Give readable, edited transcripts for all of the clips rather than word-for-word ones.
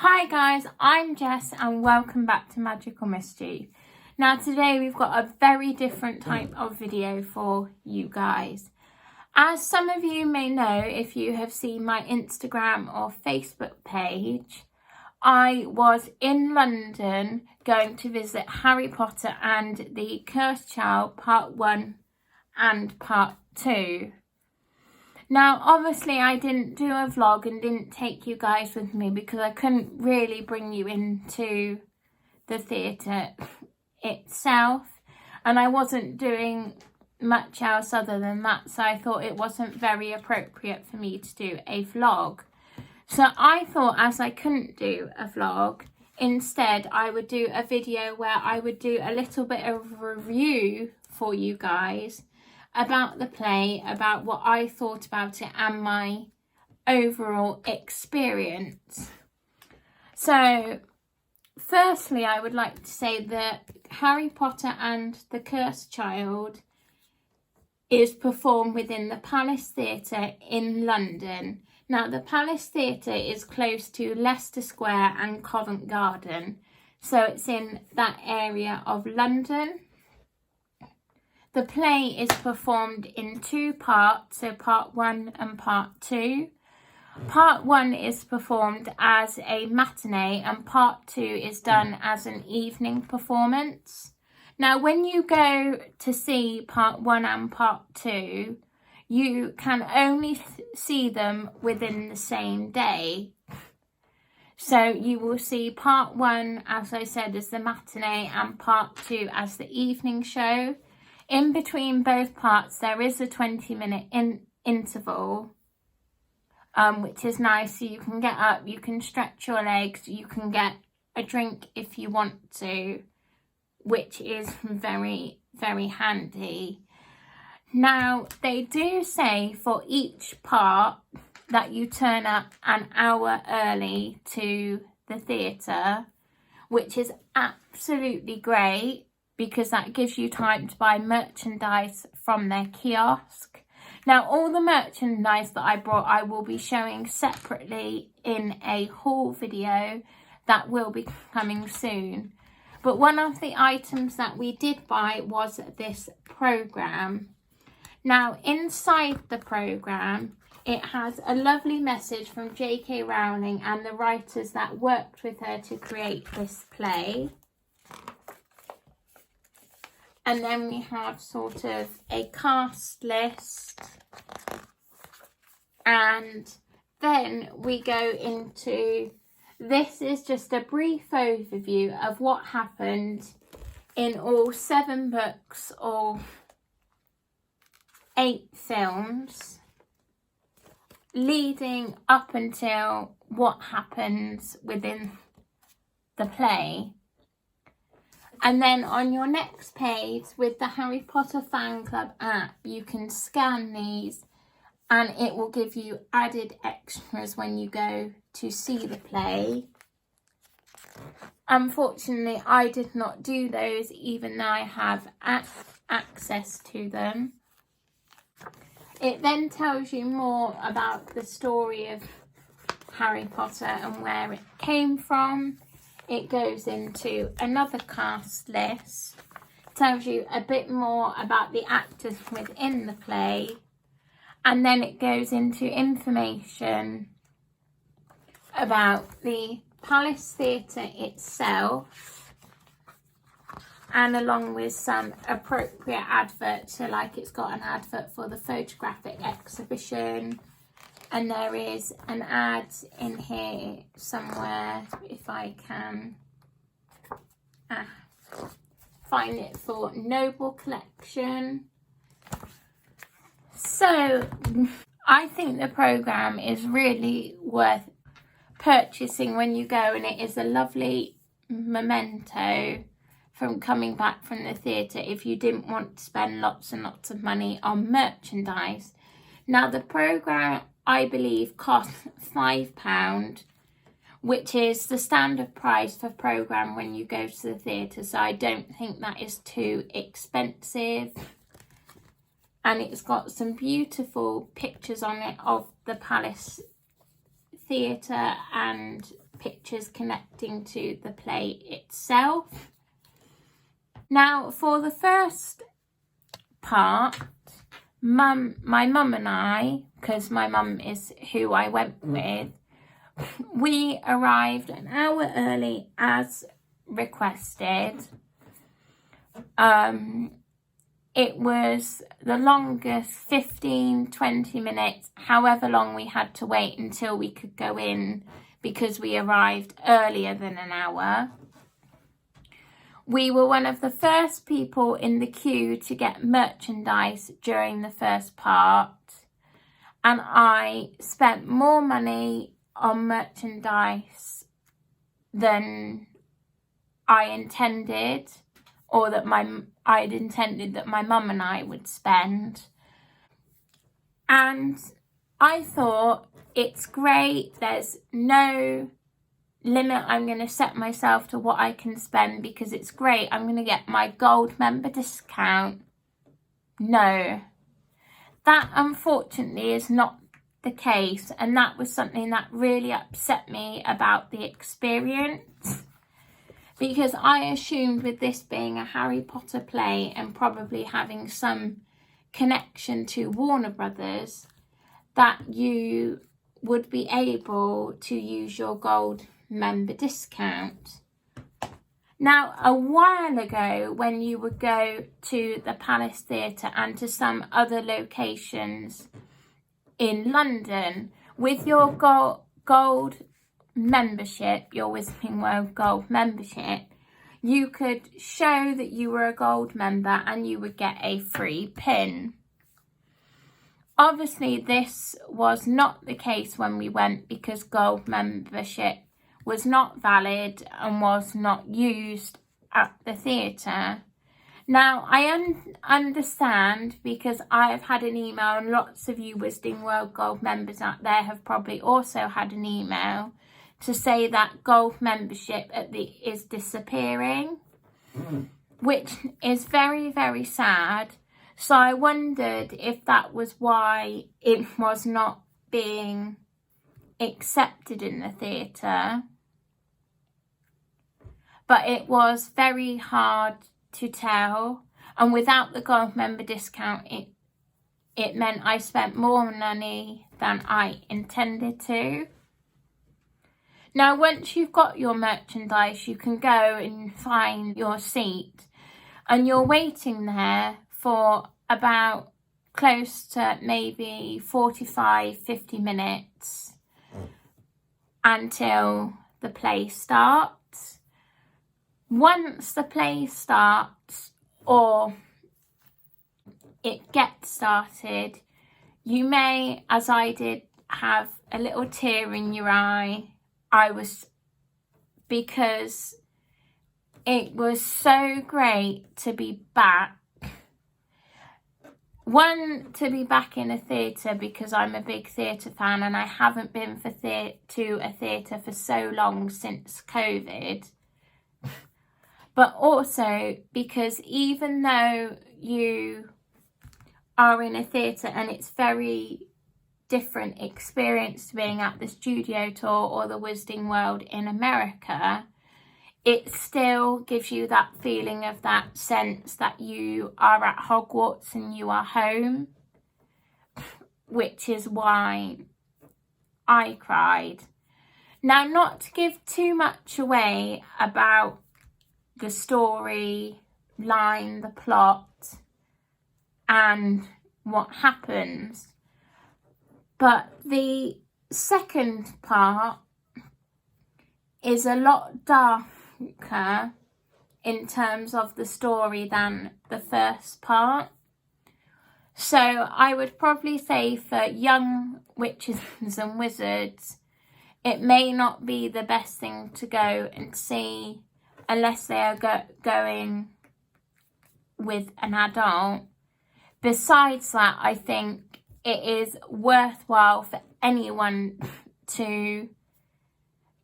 Hi guys, I'm Jess and welcome back to Magical Mischief. Now today we've got a very different type of video for you guys. As some of you may know if you have seen my Instagram or Facebook page, I was in London going to visit Harry Potter and the Cursed Child Part 1 and Part 2. Now, obviously, I didn't do a vlog and didn't take you guys with me because I couldn't really bring you into the theatre itself. And I wasn't doing much else other than that. So I thought it wasn't very appropriate for me to do a vlog. So I thought as I couldn't do a vlog, instead I would do a video where I would do a little bit of review for you guys about the play, about what I thought about it and my overall experience. So firstly, I would like to say that Harry Potter and the Cursed Child is performed within the Palace Theatre in London. Now the Palace Theatre is close to Leicester Square and Covent Garden, so it's in that area of London. The play is performed in two parts, so part 1 and part 2. Part 1 is performed as a matinee and part 2 is done as an evening performance. Now, when you go to see part 1 and part 2, you can only see them within the same day. So you will see part 1, as I said, as the matinee and part 2 as the evening show. In between both parts, there is a 20-minute interval, which is nice. So you can get up, you can stretch your legs, you can get a drink if you want to, which is very, very handy. Now, they do say for each part that you turn up an hour early to the theatre, which is absolutely great, because that gives you time to buy merchandise from their kiosk. Now, all the merchandise that I brought, I will be showing separately in a haul video that will be coming soon. But one of the items that we did buy was this programme. Now, inside the programme, it has a lovely message from J.K. Rowling and the writers that worked with her to create this play. And then we have sort of a cast list. And then we go into, this is just a brief overview of what happened in all 7 books or 8 films, leading up until what happens within the play. And then on your next page with the Harry Potter Fan Club app, you can scan these and it will give you added extras when you go to see the play. Unfortunately, I did not do those even though I have access to them. It then tells you more about the story of Harry Potter and where it came from. It goes into another cast list, tells you a bit more about the actors within the play, and then it goes into information about the Palace Theatre itself, and along with some appropriate adverts. So like it's got an advert for the photographic exhibition, and there is an ad in here somewhere, if I can find it, for Noble Collection. So I think the programme is really worth purchasing when you go, and it is a lovely memento from coming back from the theatre if you didn't want to spend lots and lots of money on merchandise. Now the programme, I believe, costs £5, which is the standard price for programme when you go to the theatre. So I don't think that is too expensive. And it's got some beautiful pictures on it of the Palace Theatre and pictures connecting to the play itself. Now, for the first part, my mum and I, because my mum is who I went with, we arrived an hour early as requested. It was the longest 15-20 minutes, however long we had to wait until we could go in, because we arrived earlier than an hour. We were one of the first people in the queue to get merchandise during the first part, and I spent more money on merchandise than I intended, or that I'd intended that my mum and I would spend. And I thought, it's great, there's no limit I'm going to set myself to what I can spend, because it's great, I'm going to get my gold member discount. No, that unfortunately is not the case, and that was something that really upset me about the experience, because I assumed, with this being a Harry Potter play and probably having some connection to Warner Brothers, that you would be able to use your gold member discount. Now, a while ago, when you would go to the Palace Theatre and to some other locations in London, with your gold membership, your Wizarding World Gold membership, you could show that you were a gold member and you would get a free pin. Obviously, this was not the case when we went, because gold membership was not valid and was not used at the theatre. Now, I understand, because I have had an email, and lots of you Wizarding World Gold members out there have probably also had an email to say that gold membership is disappearing, which is very, very sad. So I wondered if that was why it was not being accepted in the theatre. But it was very hard to tell, and without the gold member discount, it meant I spent more money than I intended to. Now, once you've got your merchandise, you can go and find your seat, and you're waiting there for about close to maybe 45-50 minutes until the play starts. Once the play starts, or it gets started, you may, as I did, have a little tear in your eye. Because it was so great to be back. One, to be back in a theatre, because I'm a big theatre fan and I haven't been to a theatre for so long since COVID. But also because even though you are in a theatre and it's very different experience to being at the studio tour or the Wizarding World in America, it still gives you that feeling of that sense that you are at Hogwarts and you are home, which is why I cried. Now, not to give too much away about the story line, the plot, and what happens, but the second part is a lot darker in terms of the story than the first part. So I would probably say for young witches and wizards, it may not be the best thing to go and see unless they are going with an adult. Besides that, I think it is worthwhile for anyone to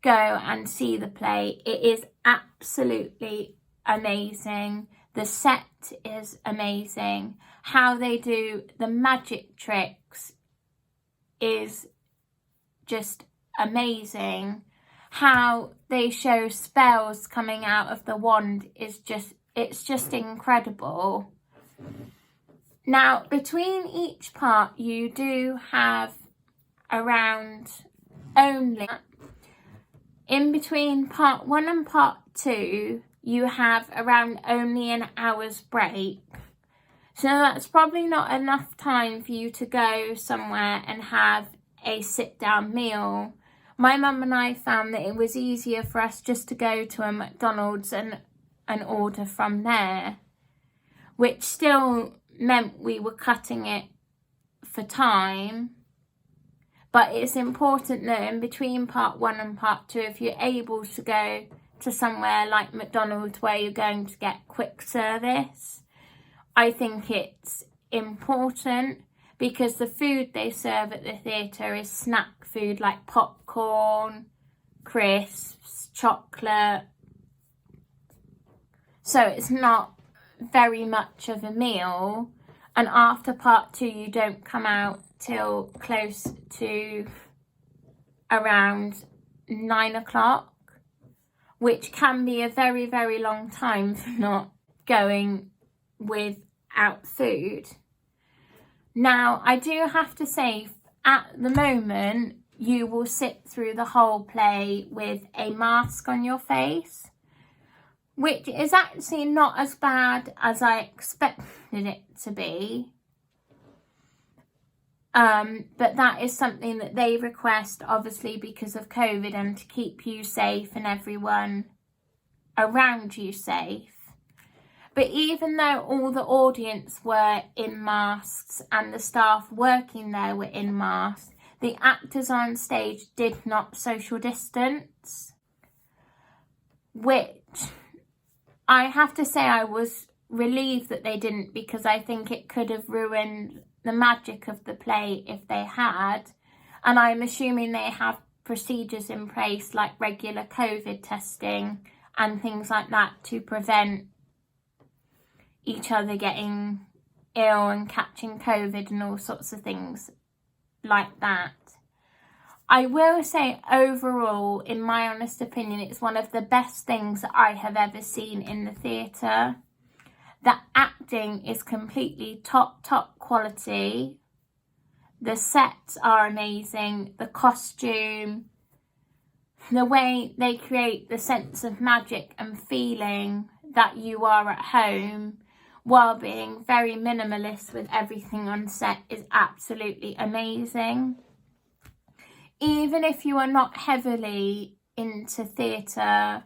go and see the play. It is absolutely amazing. The set is amazing. How they do the magic tricks is just amazing. how they show spells coming out of the wand is it's just incredible. Now, between each part, you do have around only, in between part 1 and part 2, you have around only an hour's break. So that's probably not enough time for you to go somewhere and have a sit-down meal. My mum and I found that it was easier for us just to go to a McDonald's and order from there, which still meant we were cutting it for time. But it's important that in between part 1 and part 2, if you're able to go to somewhere like McDonald's where you're going to get quick service, I think it's important, because the food they serve at the theatre is snack food like popcorn, crisps, chocolate. So it's not very much of a meal. And after part 2, you don't come out till close to around 9 o'clock, which can be a very, very long time for not going without food. Now, I do have to say, at the moment, you will sit through the whole play with a mask on your face, which is actually not as bad as I expected it to be. But that is something that they request, obviously, because of COVID and to keep you safe and everyone around you safe. But even though all the audience were in masks and the staff working there were in masks, the actors on stage did not social distance, which I have to say I was relieved that they didn't, because I think it could have ruined the magic of the play if they had. And I'm assuming they have procedures in place like regular COVID testing and things like that to prevent each other getting ill and catching COVID and all sorts of things like that. I will say overall, in my honest opinion, it's one of the best things that I have ever seen in the theatre. The acting is completely top quality. The sets are amazing. The costume, the way they create the sense of magic and feeling that you are at home while being very minimalist with everything on set is absolutely amazing. Even if you are not heavily into theatre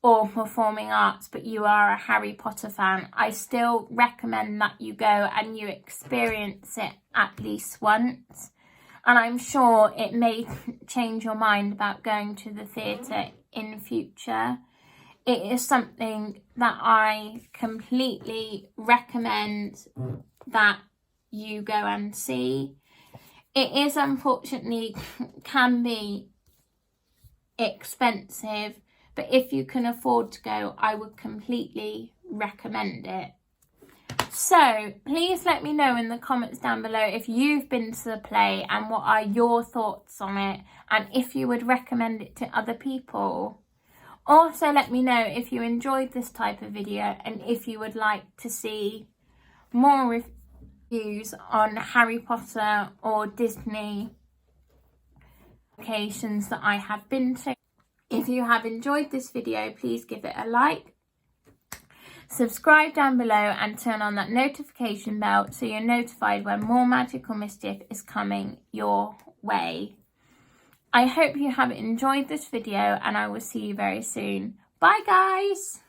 or performing arts, but you are a Harry Potter fan, I still recommend that you go and you experience it at least once. And I'm sure it may change your mind about going to the theatre in future. It is something that I completely recommend that you go and see. It is unfortunately can be expensive, but if you can afford to go, I would completely recommend it. So please let me know in the comments down below if you've been to the play and what are your thoughts on it, and if you would recommend it to other people. Also, let me know if you enjoyed this type of video and if you would like to see more reviews on Harry Potter or Disney locations that I have been to. If you have enjoyed this video, please give it a like, subscribe down below and turn on that notification bell so you're notified when more magical mischief is coming your way. I hope you have enjoyed this video and I will see you very soon. Bye guys!